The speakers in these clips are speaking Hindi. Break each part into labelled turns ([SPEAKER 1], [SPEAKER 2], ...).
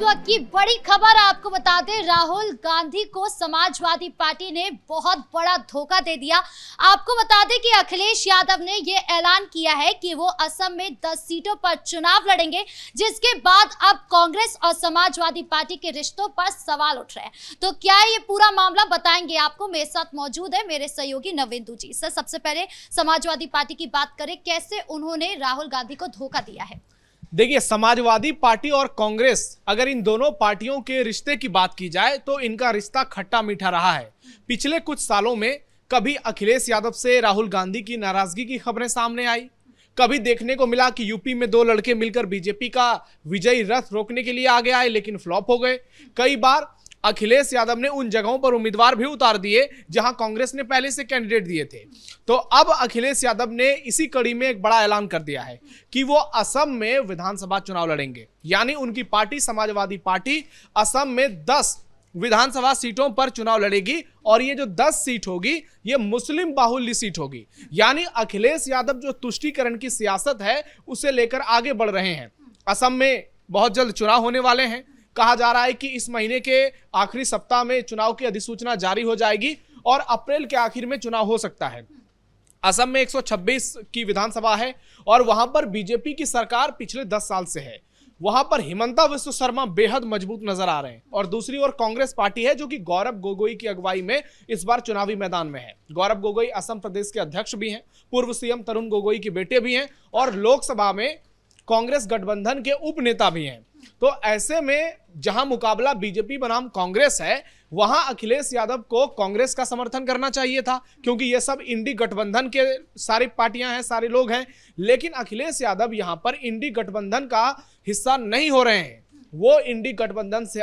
[SPEAKER 1] वक्त की बड़ी खबर आपको बता दें, राहुल गांधी को समाजवादी पार्टी ने बहुत बड़ा धोखा दे दिया। आपको बता दें कि अखिलेश यादव ने यह ऐलान किया है कि वो असम में 10 सीटों पर चुनाव लड़ेंगे, जिसके बाद अब कांग्रेस और समाजवादी पार्टी के रिश्तों पर सवाल उठ रहे हैं। तो क्या ये पूरा मामला बताएंगे आपको। मेरे साथ मौजूद है मेरे सहयोगी नवेंदु जी। सर, सबसे पहले समाजवादी पार्टी की बात करें, कैसे उन्होंने राहुल गांधी को धोखा दिया है?
[SPEAKER 2] देखिए, समाजवादी पार्टी और कांग्रेस, अगर इन दोनों पार्टियों के रिश्ते की बात की जाए तो इनका रिश्ता खट्टा मीठा रहा है। पिछले कुछ सालों में कभी अखिलेश यादव से राहुल गांधी की नाराजगी की खबरें सामने आई, कभी देखने को मिला कि यूपी में 2 लड़के मिलकर बीजेपी का विजयी रथ रोकने के लिए आगे आए लेकिन फ्लॉप हो गए। कई बार अखिलेश यादव ने उन जगहों पर उम्मीदवार भी उतार दिए जहां कांग्रेस ने पहले से कैंडिडेट दिए थे। तो अब अखिलेश यादव ने इसी कड़ी में एक बड़ा ऐलान कर दिया है कि वो असम में विधानसभा चुनाव लड़ेंगे। यानी उनकी पार्टी समाजवादी पार्टी असम में 10 विधानसभा सीटों पर चुनाव लड़ेगी और ये जो 10 सीट होगी ये मुस्लिम बाहुल्य सीट होगी। यानी अखिलेश यादव जो तुष्टीकरण की सियासत है उसे लेकर आगे बढ़ रहे हैं। असम में बहुत जल्द चुनाव होने वाले हैं। कहा जा रहा है कि इस महीने के आखिरी सप्ताह में चुनाव की अधिसूचना जारी हो जाएगी और अप्रैल के आखिर में चुनाव हो सकता है। असम में 126 की विधानसभा है और वहां पर बीजेपी की सरकार पिछले 10 साल से है। वहां पर हिमंता बिस्वा शर्मा बेहद मजबूत नजर आ रहे हैं और दूसरी ओर कांग्रेस पार्टी है जो कि गौरव गोगोई की अगुवाई में इस बार चुनावी मैदान में है। गौरव गोगोई असम प्रदेश के अध्यक्ष भी हैं, पूर्व सीएम तरुण गोगोई के बेटे भी हैं और लोकसभा में कांग्रेस गठबंधन के उप नेता भी हैं। तो ऐसे में जहां मुकाबला बीजेपी बनाम कांग्रेस है, वहां अखिलेश यादव को कांग्रेस का समर्थन करना चाहिए था, क्योंकि ये सब इंडी गठबंधन के सारी पार्टियां हैं, सारे लोग हैं। लेकिन अखिलेश यादव यहां पर इंडी गठबंधन का हिस्सा नहीं हो रहे हैं। वो इंडी गठबंधन से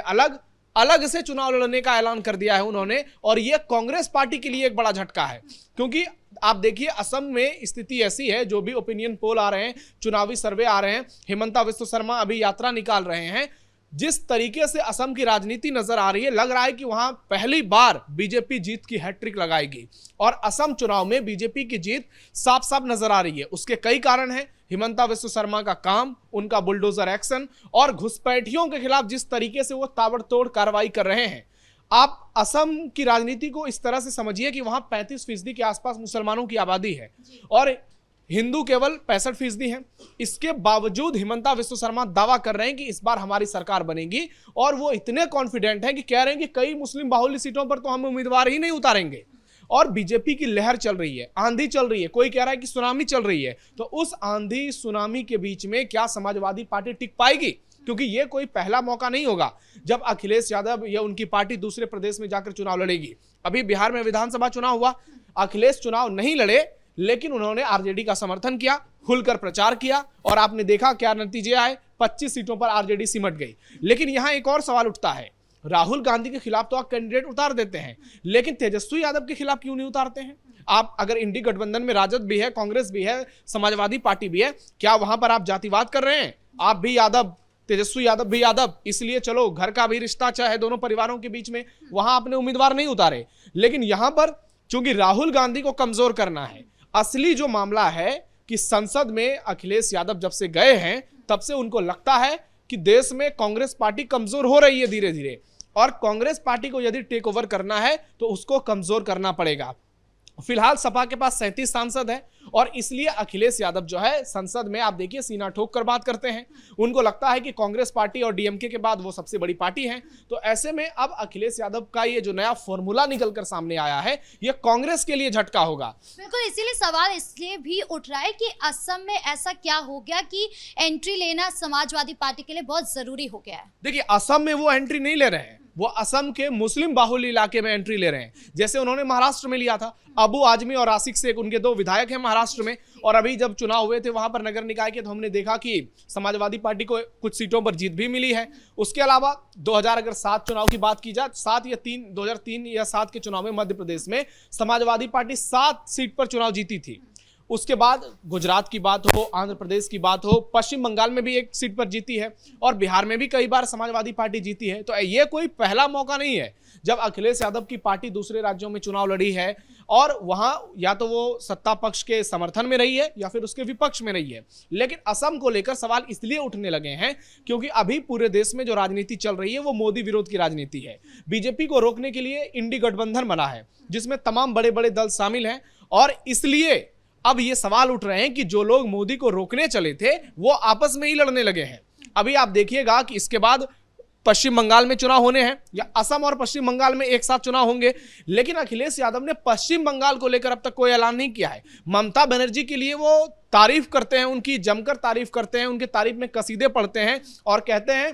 [SPEAKER 2] अलग से चुनाव लड़ने का ऐलान कर दिया है उन्होंने, और यह कांग्रेस पार्टी के लिए एक बड़ा झटका है। क्योंकि आप देखिए, असम में स्थिति ऐसी है, जो भी ओपिनियन पोल आ रहे हैं, चुनावी सर्वे आ रहे हैं, हिमंता बिस्वा शर्मा अभी यात्रा निकाल रहे हैं, जिस तरीके से असम की राजनीति नजर आ रही है, लग रहा है कि वहां पहली बार बीजेपी जीत की हैट्रिक लगाएगी। और असम चुनाव में बीजेपी की जीत साफ साफ नजर आ रही है। उसके कई कारण हैं। हिमंता बिस्वा शर्मा का काम, उनका बुलडोजर एक्शन और घुसपैठियों के खिलाफ जिस तरीके से वो ताबड़तोड़ कार्रवाई कर रहे हैं। आप असम की राजनीति को इस तरह से समझिए कि वहां 35% के आसपास मुसलमानों की आबादी है और हिंदू केवल 65% हैं। इसके बावजूद हिमंता बिस्वा शर्मा दावा कर रहे हैं कि इस बार हमारी सरकार बनेगी और वो इतने कॉन्फिडेंट हैं कि कह रहे हैं कि कई मुस्लिम बाहुल्य सीटों पर तो हम उम्मीदवार ही नहीं उतारेंगे। और बीजेपी की लहर चल रही है, आंधी चल रही है, कोई कह रहा है कि सुनामी चल रही है। तो उस आंधी सुनामी के बीच में क्या समाजवादी पार्टी टिक पाएगी? क्योंकि ये कोई पहला मौका नहीं होगा जब अखिलेश यादव या उनकी पार्टी दूसरे प्रदेश में जाकर चुनाव लड़ेगी। अभी बिहार में विधानसभा चुनाव हुआ, अखिलेश चुनाव नहीं लड़े, लेकिन उन्होंने आरजेडी का समर्थन किया, खुलकर प्रचार किया और आपने देखा क्या नतीजे आए। 25 सीटों पर आरजेडी सिमट गई। लेकिन यहां एक और सवाल उठता है, राहुल गांधी के खिलाफ तो आप कैंडिडेट उतार देते हैं, लेकिन तेजस्वी यादव के खिलाफ क्यों नहीं उतारते हैं? आप अगर इंडी गठबंधन में राजद भी है, कांग्रेस भी है, समाजवादी पार्टी भी है, क्या वहां पर आप जातिवाद कर रहे हैं? आप भी यादव, तेजस्वी यादव भी यादव, इसलिए चलो घर का भी रिश्ता अच्छा है दोनों परिवारों के बीच में, वहां आपने उम्मीदवार नहीं उतारे। लेकिन यहां पर चूंकि राहुल गांधी को कमजोर करना है, असली जो मामला है कि संसद में अखिलेश यादव जब से गए हैं तब से उनको लगता है कि देश में कांग्रेस पार्टी कमजोर हो रही है धीरे धीरे, और कांग्रेस पार्टी को यदि टेक ओवर करना है तो उसको कमजोर करना पड़ेगा। फिलहाल सपा के पास 37 सांसद है और इसलिए अखिलेश यादव जो है संसद में, आप देखिए, सीना ठोक कर बात करते हैं। उनको लगता है कि कांग्रेस पार्टी और डीएमके के बाद वो सबसे बड़ी पार्टी है। तो ऐसे में अब अखिलेश यादव का ये जो नया फॉर्मूला निकलकर सामने आया है, ये कांग्रेस के लिए झटका होगा।
[SPEAKER 1] बिल्कुल, इसीलिए सवाल इसलिए भी उठ रहा है कि असम में ऐसा क्या हो गया कि एंट्री लेना समाजवादी पार्टी के लिए बहुत जरूरी हो गया है।
[SPEAKER 2] देखिए, असम में वो एंट्री नहीं ले रहे हैं, वो असम के मुस्लिम बाहुल्य इलाके में एंट्री ले रहे हैं, जैसे उन्होंने महाराष्ट्र में लिया था। अबू आजमी और आसिक शेख, उनके 2 विधायक हैं महाराष्ट्र में, और अभी जब चुनाव हुए थे वहां पर नगर निकाय के, तो हमने देखा कि समाजवादी पार्टी को कुछ सीटों पर जीत भी मिली है। उसके अलावा 2007 चुनाव की बात की जाए, 2003 या 7 के चुनाव में मध्य प्रदेश में समाजवादी पार्टी 7 सीट पर चुनाव जीती थी। उसके बाद गुजरात की बात हो, आंध्र प्रदेश की बात हो, पश्चिम बंगाल में भी एक सीट पर जीती है और बिहार में भी कई बार समाजवादी पार्टी जीती है। तो ये कोई पहला मौका नहीं है जब अखिलेश यादव की पार्टी दूसरे राज्यों में चुनाव लड़ी है और वहां या तो वो सत्ता पक्ष के समर्थन में रही है या फिर उसके विपक्ष में रही है। लेकिन असम को लेकर सवाल इसलिए उठने लगे हैं क्योंकि अभी पूरे देश में जो राजनीति चल रही है वो मोदी विरोध की राजनीति है। बीजेपी को रोकने के लिए इंडी गठबंधन बना है जिसमें तमाम बड़े बड़े दल शामिल हैं और इसलिए अब ये सवाल उठ रहे हैं कि जो लोग मोदी को रोकने चले थे वो आपस में ही लड़ने लगे हैं। अभी आप देखिएगा कि इसके बाद पश्चिम बंगाल में चुनाव होने हैं या असम और पश्चिम बंगाल में एक साथ चुनाव होंगे, लेकिन अखिलेश यादव ने पश्चिम बंगाल को लेकर अब तक कोई ऐलान नहीं किया है। ममता बनर्जी के लिए वो तारीफ करते हैं, उनकी जमकर तारीफ करते हैं, उनके तारीफ में कसीदे पढ़ते हैं और कहते हैं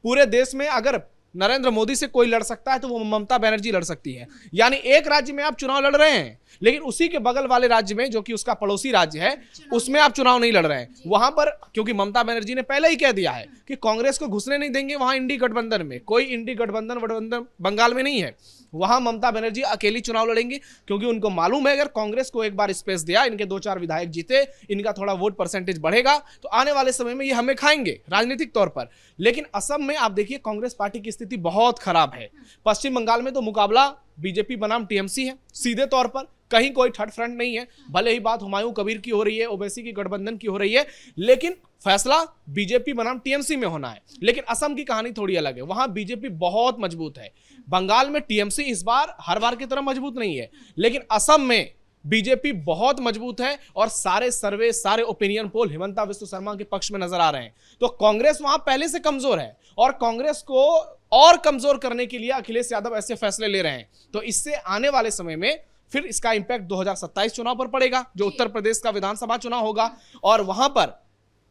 [SPEAKER 2] पूरे देश में अगर नरेंद्र मोदी से कोई लड़ सकता है तो वो ममता बनर्जी लड़ सकती है। यानी एक राज्य में आप चुनाव लड़ रहे हैं लेकिन उसी के बगल वाले राज्य में जो कि उसका पड़ोसी राज्य है उसमें आप चुनाव नहीं लड़ रहे हैं। वहां पर क्योंकि ममता बनर्जी ने पहले ही कह दिया है कि कांग्रेस को घुसने नहीं देंगे वहां इंडी गठबंधन में, कोई इंडी गठबंधन बंगाल में नहीं है। वहां ममता बनर्जी अकेली चुनाव लड़ेंगी क्योंकि उनको मालूम है अगर कांग्रेस को एक बार स्पेस दिया, इनके 2-4 विधायक जीते, इनका थोड़ा वोट परसेंटेज बढ़ेगा तो आने वाले समय में ये हमें खाएंगे राजनीतिक तौर पर। लेकिन असम में आप देखिए कांग्रेस पार्टी की स्थिति बहुत खराब है। पश्चिम बंगाल में तो मुकाबला बीजेपी बनाम टीएमसी है सीधे तौर पर, कहीं कोई थर्ड फ्रंट नहीं है। भले ही बात हुमायूं कबीर की हो रही है, ओवैसी की गठबंधन की हो रही है, लेकिन फैसला बीजेपी बनाम टीएमसी में होना है। लेकिन असम की कहानी थोड़ी अलग है, वहां बीजेपी बहुत मजबूत है। बंगाल में टीएमसी इस बार हर बार की तरह मजबूत नहीं है, लेकिन असम में बीजेपी बहुत मजबूत है और सारे सर्वे, सारे ओपिनियन पोल हिमंता विश्व शर्मा के पक्ष में नजर आ रहे हैं। तो कांग्रेस वहां पहले से कमजोर है और कांग्रेस को और कमजोर करने के लिए अखिलेश यादव ऐसे फैसले ले रहे हैं। तो इससे आने वाले समय में फिर इसका इंपैक्ट 2027 चुनाव पर पड़ेगा जो उत्तर प्रदेश का विधानसभा चुनाव होगा और वहां पर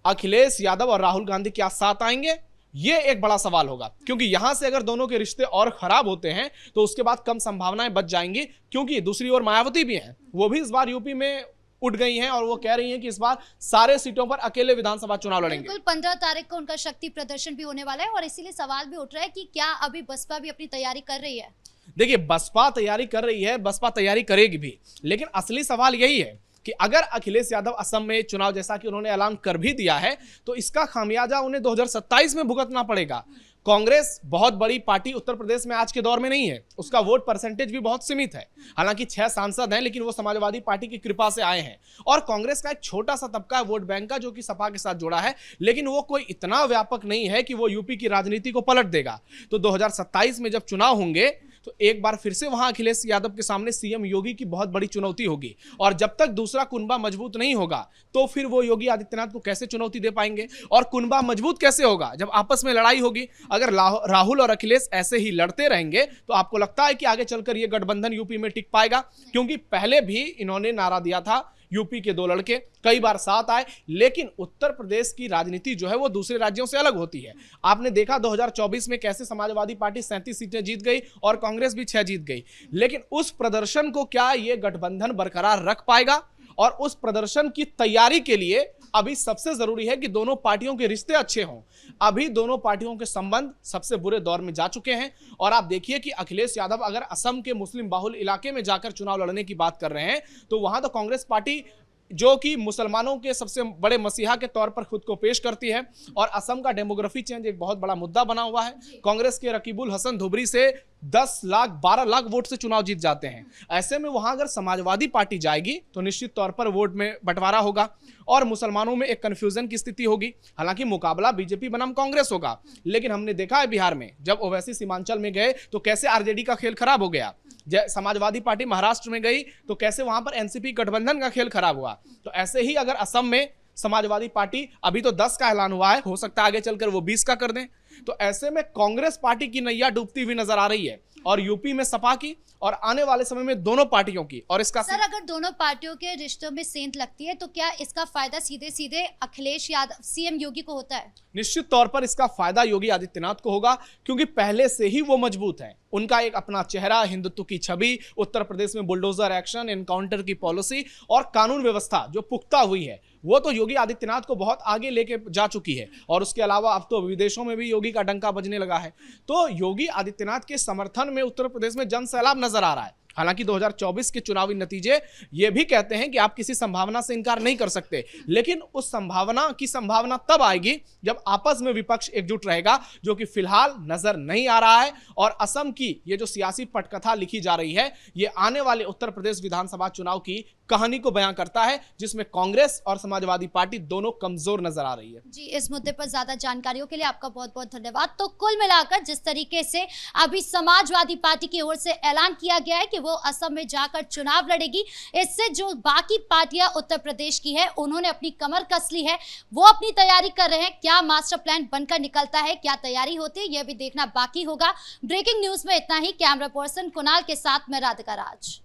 [SPEAKER 2] अखिलेश यादव और राहुल गांधी क्या साथ आएंगे ये एक बड़ा सवाल होगा, क्योंकि यहां से अगर दोनों के रिश्ते और खराब होते हैं तो उसके बाद कम संभावनाएं बच जाएंगी। क्योंकि दूसरी ओर मायावती भी हैं, वो भी इस बार यूपी में उठ गई हैं और वो कह रही हैं कि इस बार सारे सीटों पर अकेले विधानसभा चुनाव लड़ेंगे।
[SPEAKER 1] बिल्कुल 15 तारीख को उनका शक्ति प्रदर्शन भी होने वाला है और इसीलिए सवाल भी उठ रहा है कि क्या अभी बसपा भी अपनी तैयारी कर रही है।
[SPEAKER 2] देखिए बसपा तैयारी कर रही है, बसपा तैयारी करेगी भी, लेकिन असली सवाल यही है कि अगर अखिलेश यादव असम में चुनाव जैसा कि उन्होंने ऐलान कर भी दिया है तो इसका खामियाजा उन्हें 2027 में भुगतना पड़ेगा। कांग्रेस बहुत बड़ी पार्टी उत्तर प्रदेश में आज के दौर में नहीं है, उसका वोट परसेंटेज भी बहुत सीमित है। हालांकि 6 सांसद हैं लेकिन वो समाजवादी पार्टी की कृपा से आए हैं और कांग्रेस का एक छोटा सा तबका है वोट बैंक का जो कि सपा के साथ जुड़ा है, लेकिन वो कोई इतना व्यापक नहीं है कि वो यूपी की राजनीति को पलट देगा। तो 2027 में जब चुनाव होंगे तो एक बार फिर से वहां अखिलेश यादव के सामने सीएम योगी की बहुत बड़ी चुनौती होगी और जब तक दूसरा कुनबा मजबूत नहीं होगा तो फिर वो योगी आदित्यनाथ को कैसे चुनौती दे पाएंगे और कुनबा मजबूत कैसे होगा जब आपस में लड़ाई होगी। अगर राहुल और अखिलेश ऐसे ही लड़ते रहेंगे तो आपको लगता है कि आगे चलकर ये गठबंधन यूपी में टिक पाएगा? क्योंकि पहले भी इन्होंने नारा दिया था, यूपी के 2 लड़के कई बार साथ आए, लेकिन उत्तर प्रदेश की राजनीति जो है वो दूसरे राज्यों से अलग होती है। आपने देखा 2024 में कैसे समाजवादी पार्टी 37 सीटें जीत गई और कांग्रेस भी 6 जीत गई, लेकिन उस प्रदर्शन को क्या ये गठबंधन बरकरार रख पाएगा? और उस प्रदर्शन की तैयारी के लिए अभी सबसे जरूरी है कि दोनों पार्टियों के रिश्ते अच्छे हों। अभी दोनों पार्टियों के संबंध सबसे बुरे दौर में जा चुके हैं और आप देखिए कि अखिलेश यादव अगर असम के मुस्लिम बाहुल इलाके में जाकर चुनाव लड़ने की बात कर रहे हैं तो वहां तो कांग्रेस पार्टी जो कि मुसलमानों के सबसे बड़े मसीहा के तौर पर खुद को पेश करती है और असम का डेमोग्राफी चेंज एक बहुत बड़ा मुद्दा बना हुआ है। कांग्रेस के रकीबुल हसन धुबरी से 10 लाख 12 लाख वोट से चुनाव जीत जाते हैं। ऐसे में वहां अगर समाजवादी पार्टी जाएगी तो निश्चित तौर पर वोट में बंटवारा होगा और मुसलमानों में एक कंफ्यूजन की स्थिति होगी। हालांकि मुकाबला बीजेपी बनाम कांग्रेस होगा, लेकिन हमने देखा है बिहार में जब ओवैसी सीमांचल में गए तो कैसे आरजेडी का खेल खराब हो गया, समाजवादी पार्टी महाराष्ट्र में गई तो कैसे वहां पर एनसीपी गठबंधन का खेल खराब हुआ। तो ऐसे ही अगर असम में समाजवादी पार्टी अभी तो 10 का ऐलान हुआ है, हो सकता है आगे चलकर वो 20 का कर दें, तो ऐसे में कांग्रेस पार्टी की नैया डूबती हुई नजर आ रही है और यूपी में सपा की और आने वाले समय में दोनों पार्टियों की। और इसका
[SPEAKER 1] सर अगर दोनों पार्टियों के रिश्तों में सेंध लगती है तो क्या इसका फायदा सीधे सीधे अखिलेश यादव सीएम योगी को होता है?
[SPEAKER 2] निश्चित तौर पर इसका फायदा योगी आदित्यनाथ को होगा क्योंकि पहले से ही वो मजबूत है। उनका एक अपना चेहरा, हिंदुत्व की छवि, उत्तर प्रदेश में बुलडोजर एक्शन, एनकाउंटर की पॉलिसी और कानून व्यवस्था जो पुख्ता हुई है वो तो योगी आदित्यनाथ को बहुत आगे लेके जा चुकी है। और उसके अलावा अब तो विदेशों में भी योगी का डंका बजने लगा है। तो योगी आदित्यनाथ के समर्थन में उत्तर प्रदेश में जन सैलाब नजर आ रहा है। हालांकि 2024 के चुनावी नतीजे ये भी कहते हैं कि आप किसी संभावना से इनकार नहीं कर सकते, लेकिन उस संभावना तब आएगी जब आपस में विपक्ष एकजुट रहेगा, जो कि फिलहाल नजर नहीं आ रहा है। और असम की ये जो सियासी पटकथा लिखी जा रही है, ये आने वाले उत्तर प्रदेश विधानसभा चुनाव की कहानी को बयां करता है, जिसमें कांग्रेस और समाजवादी पार्टी दोनों कमजोर नजर आ रही है।
[SPEAKER 1] जी, इस मुद्दे पर ज्यादा जानकारियों के लिए आपका बहुत बहुत धन्यवाद। तो कुल मिलाकर जिस तरीके से अभी समाजवादी पार्टी की ओर से ऐलान किया गया है कि वो असम में जाकर चुनाव लड़ेगी, इससे जो बाकी पार्टियां उत्तर प्रदेश की है उन्होंने अपनी कमर कस ली है, वो अपनी तैयारी कर रहे हैं। क्या मास्टर प्लान बनकर निकलता है, क्या तैयारी होती है, यह भी देखना बाकी होगा। ब्रेकिंग न्यूज में इतना ही। कैमरा पर्सन कुणाल के साथ मैं राधिका राज।